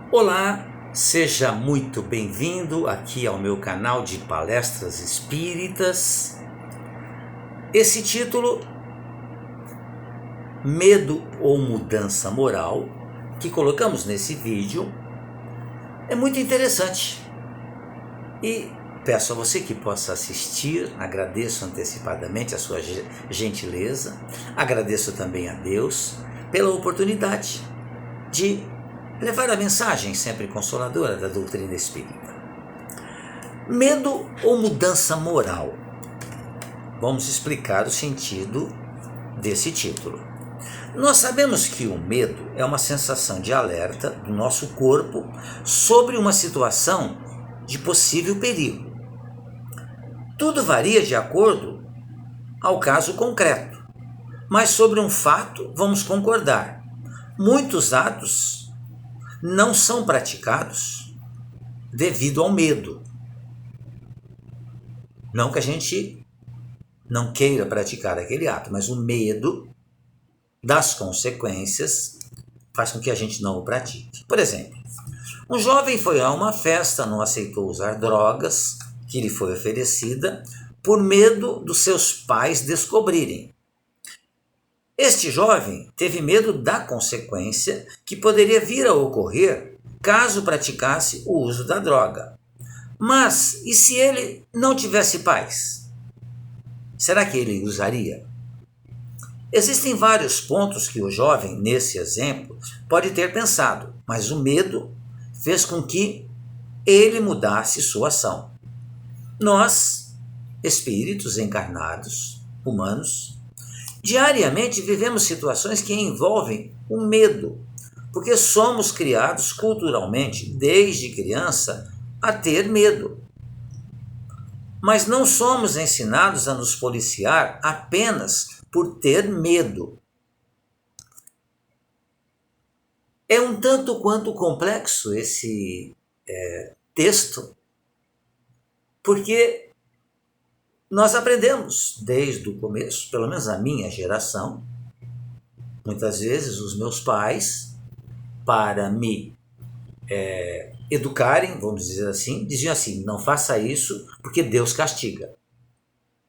Olá, seja muito bem-vindo aqui ao meu canal de palestras espíritas. Esse título, Medo ou Mudança Moral, que colocamos nesse vídeo, é muito interessante. E peço a você que possa assistir, agradeço antecipadamente a sua gentileza, agradeço também a Deus pela oportunidade de levar a mensagem sempre consoladora da doutrina espírita. Medo ou mudança moral? Vamos explicar o sentido desse título. Nós sabemos que o medo é uma sensação de alerta do nosso corpo sobre uma situação de possível perigo. Tudo varia de acordo ao caso concreto, mas sobre um fato vamos concordar: muitos atos não são praticados devido ao medo. Não que a gente não queira praticar aquele ato, mas o medo das consequências faz com que a gente não o pratique. Por exemplo, um jovem foi a uma festa, não aceitou usar drogas que lhe foi oferecida por medo dos seus pais descobrirem. Este jovem teve medo da consequência que poderia vir a ocorrer caso praticasse o uso da droga. Mas e se ele não tivesse pais? Será que ele usaria? Existem vários pontos que o jovem, nesse exemplo, pode ter pensado, mas o medo fez com que ele mudasse sua ação. Nós, espíritos encarnados, humanos, diariamente vivemos situações que envolvem o medo, porque somos criados culturalmente, desde criança, a ter medo. Mas não somos ensinados a nos policiar apenas por ter medo. É um tanto quanto complexo esse texto, porque nós aprendemos desde o começo, pelo menos a minha geração, muitas vezes os meus pais, para me educarem, vamos dizer assim, diziam assim: não faça isso porque Deus castiga.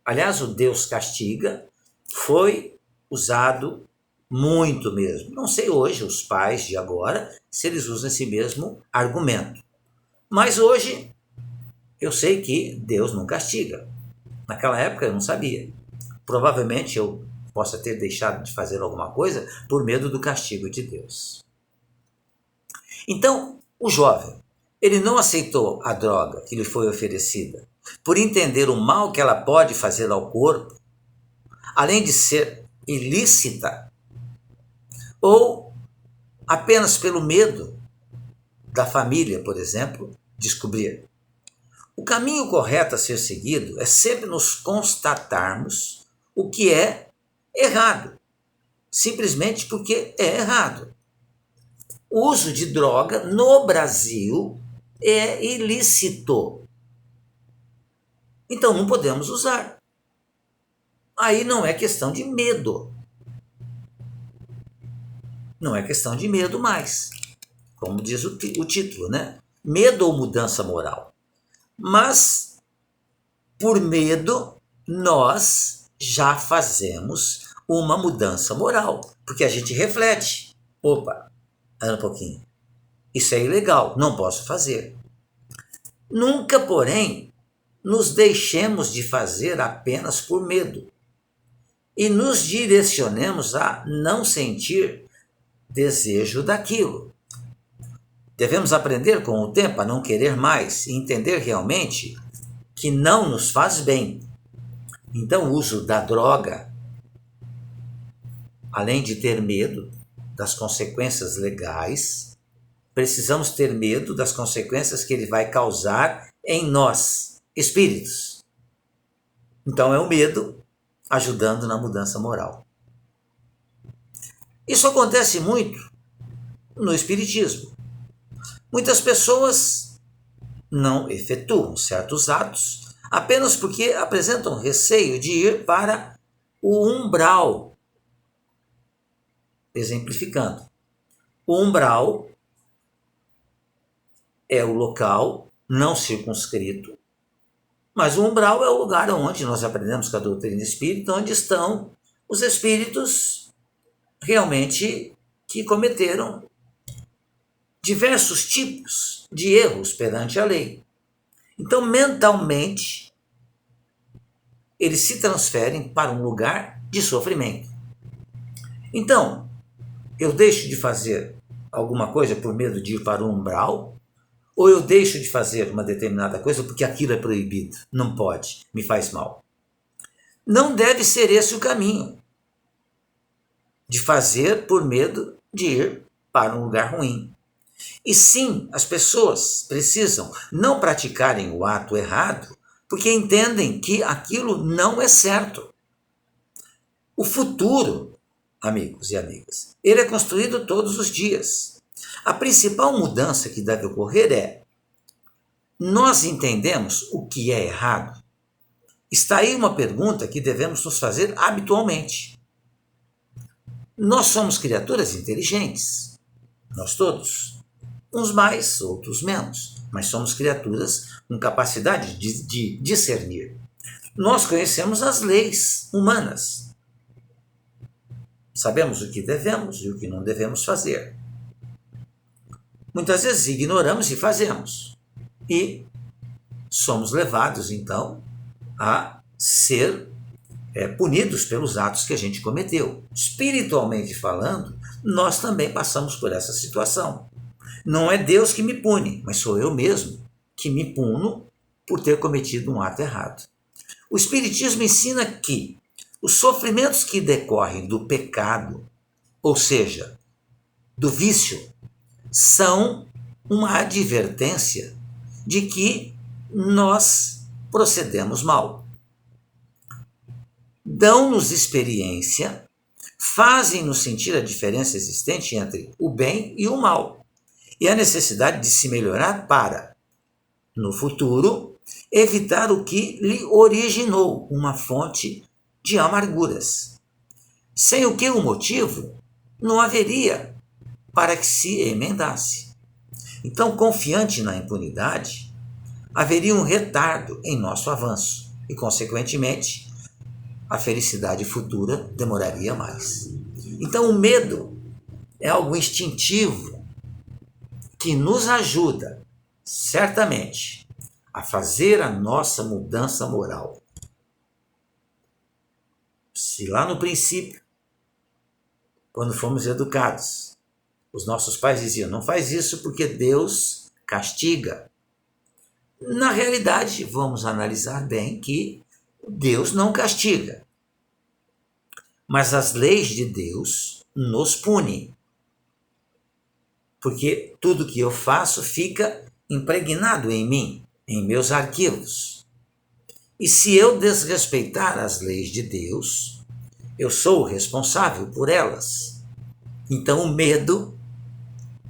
Aliás, o Deus castiga foi usado muito mesmo. Não sei hoje, os pais de agora, se eles usam esse mesmo argumento. Mas hoje, eu sei que Deus não castiga. Naquela época eu não sabia. Provavelmente eu possa ter deixado de fazer alguma coisa por medo do castigo de Deus. Então, o jovem, ele não aceitou a droga que lhe foi oferecida por entender o mal que ela pode fazer ao corpo, além de ser ilícita, ou apenas pelo medo da família, por exemplo, descobrir. O caminho correto a ser seguido é sempre nos constatarmos o que é errado, simplesmente porque é errado. O uso de droga no Brasil é ilícito. Então não podemos usar. Aí não é questão de medo. Não é questão de medo mais, como diz o título, né? Medo ou mudança moral. Mas, por medo, nós já fazemos uma mudança moral, porque a gente reflete. Opa, um pouquinho. Isso é ilegal, não posso fazer. Nunca, porém, nos deixemos de fazer apenas por medo e nos direcionemos a não sentir desejo daquilo. Devemos aprender com o tempo a não querer mais e entender realmente que não nos faz bem. Então, o uso da droga, além de ter medo das consequências legais, precisamos ter medo das consequências que ele vai causar em nós, espíritos. Então, é o medo ajudando na mudança moral. Isso acontece muito no espiritismo. Muitas pessoas não efetuam certos atos apenas porque apresentam receio de ir para o umbral. Exemplificando, o umbral é o local não circunscrito, mas o umbral é o lugar onde nós aprendemos com a doutrina espírita, onde estão os espíritos realmente que cometeram diversos tipos de erros perante a lei. Então, mentalmente, eles se transferem para um lugar de sofrimento. Então, eu deixo de fazer alguma coisa por medo de ir para o umbral, ou eu deixo de fazer uma determinada coisa porque aquilo é proibido, não pode, me faz mal. Não deve ser esse o caminho de fazer por medo de ir para um lugar ruim. E sim, as pessoas precisam não praticarem o ato errado porque entendem que aquilo não é certo. O futuro, amigos e amigas, ele é construído todos os dias. A principal mudança que deve ocorrer é: nós entendemos o que é errado? Está aí uma pergunta que devemos nos fazer habitualmente. Nós somos criaturas inteligentes, nós todos. Uns mais, outros menos, mas somos criaturas com capacidade de discernir. Nós conhecemos as leis humanas. Sabemos o que devemos e o que não devemos fazer. Muitas vezes ignoramos e fazemos. E somos levados, então, a ser punidos pelos atos que a gente cometeu. Espiritualmente falando, nós também passamos por essa situação. Não é Deus que me pune, mas sou eu mesmo que me puno por ter cometido um ato errado. O Espiritismo ensina que os sofrimentos que decorrem do pecado, ou seja, do vício, são uma advertência de que nós procedemos mal. Dão-nos experiência, fazem-nos sentir a diferença existente entre o bem e o mal, e a necessidade de se melhorar para, no futuro, evitar o que lhe originou uma fonte de amarguras. Sem o que o motivo não haveria para que se emendasse. Então, confiante na impunidade, haveria um retardo em nosso avanço e, consequentemente, a felicidade futura demoraria mais. Então, o medo é algo instintivo que nos ajuda, certamente, a fazer a nossa mudança moral. Se lá no princípio, quando fomos educados, os nossos pais diziam: não faz isso porque Deus castiga. Na realidade, vamos analisar bem que Deus não castiga, mas as leis de Deus nos punem. Porque tudo que eu faço fica impregnado em mim, em meus arquivos. E se eu desrespeitar as leis de Deus, eu sou o responsável por elas. Então o medo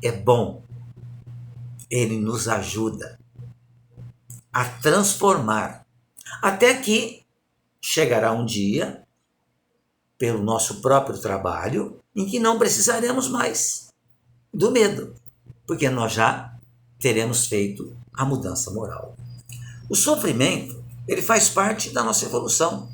é bom. Ele nos ajuda a transformar. Até que chegará um dia, pelo nosso próprio trabalho, em que não precisaremos mais do medo, porque nós já teremos feito a mudança moral. O sofrimento, ele faz parte da nossa evolução.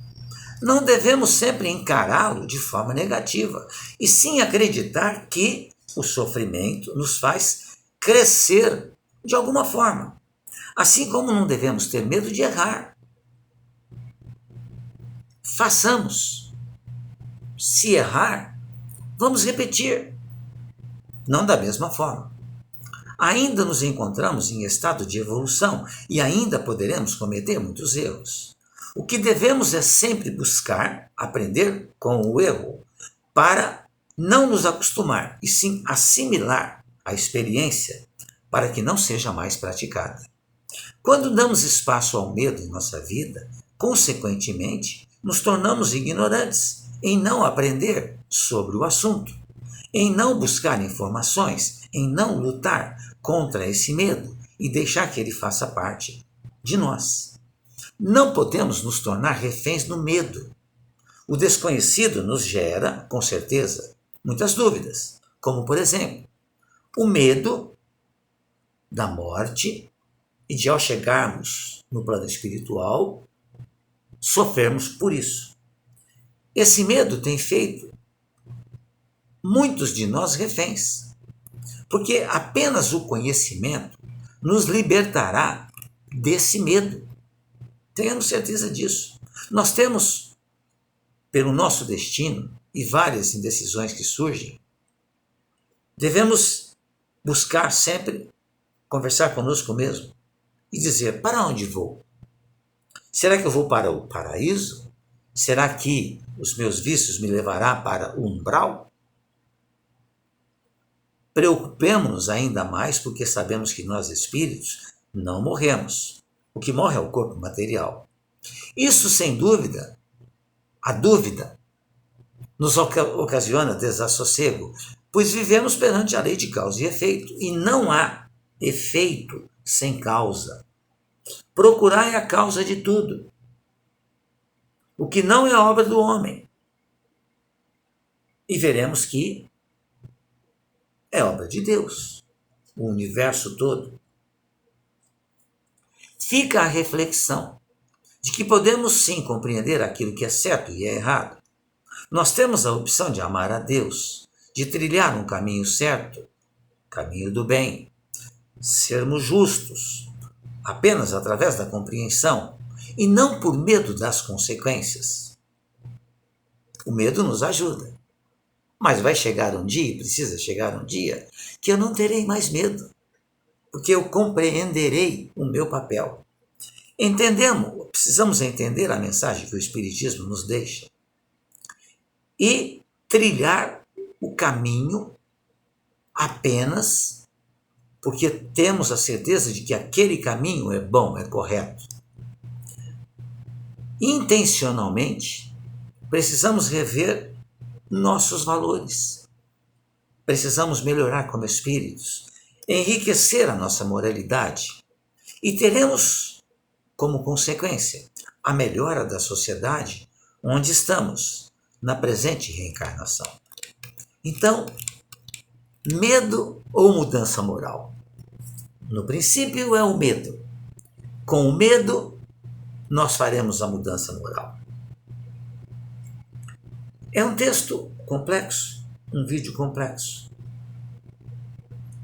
Não devemos sempre encará-lo de forma negativa, e sim acreditar que o sofrimento nos faz crescer de alguma forma. Assim como não devemos ter medo de errar. Façamos. Se errar, vamos repetir. Não da mesma forma. Ainda nos encontramos em estado de evolução e ainda poderemos cometer muitos erros. O que devemos é sempre buscar aprender com o erro para não nos acostumar e sim assimilar a experiência para que não seja mais praticada. Quando damos espaço ao medo em nossa vida, consequentemente, nos tornamos ignorantes em não aprender sobre o assunto, em não buscar informações, em não lutar contra esse medo e deixar que ele faça parte de nós. Não podemos nos tornar reféns do medo. O desconhecido nos gera, com certeza, muitas dúvidas, como, por exemplo, o medo da morte e de, ao chegarmos no plano espiritual, sofrermos por isso. Esse medo tem feito muitos de nós reféns, porque apenas o conhecimento nos libertará desse medo. Tenhamos certeza disso. Nós temos, pelo nosso destino e várias indecisões que surgem, devemos buscar sempre conversar conosco mesmo e dizer: para onde vou? Será que eu vou para o paraíso? Será que os meus vícios me levará para o umbral? Preocupemo-nos ainda mais porque sabemos que nós espíritos não morremos. O que morre é o corpo material. Isso, sem dúvida, a dúvida nos ocasiona desassossego, pois vivemos perante a lei de causa e efeito, e não há efeito sem causa. Procurai a causa de tudo, o que não é obra do homem, e veremos que é obra de Deus, o universo todo. Fica a reflexão de que podemos sim compreender aquilo que é certo e é errado. Nós temos a opção de amar a Deus, de trilhar um caminho certo, caminho do bem, sermos justos, apenas através da compreensão e não por medo das consequências. O medo nos ajuda, mas vai chegar um dia, precisa chegar um dia, que eu não terei mais medo, porque eu compreenderei o meu papel. Precisamos entender a mensagem que o Espiritismo nos deixa e trilhar o caminho apenas porque temos a certeza de que aquele caminho é bom, é correto. Intencionalmente, precisamos rever nossos valores. Precisamos melhorar como espíritos, enriquecer a nossa moralidade e teremos, como consequência, a melhora da sociedade onde estamos, na presente reencarnação. Então, medo ou mudança moral? No princípio é o medo. Com o medo, nós faremos a mudança moral. É um texto complexo, um vídeo complexo.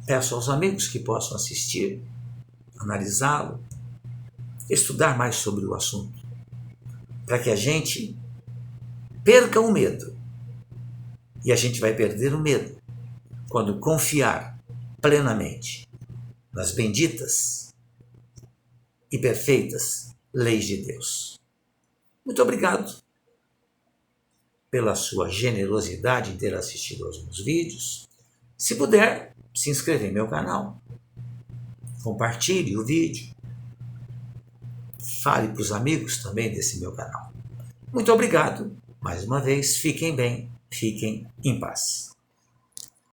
Peço aos amigos que possam assistir, analisá-lo, estudar mais sobre o assunto, para que a gente perca o medo. E a gente vai perder o medo quando confiar plenamente nas benditas e perfeitas leis de Deus. Muito obrigado pela sua generosidade em ter assistido aos meus vídeos. Se puder, se inscreva em meu canal, compartilhe o vídeo, fale para os amigos também desse meu canal. Muito obrigado, mais uma vez, fiquem bem, fiquem em paz.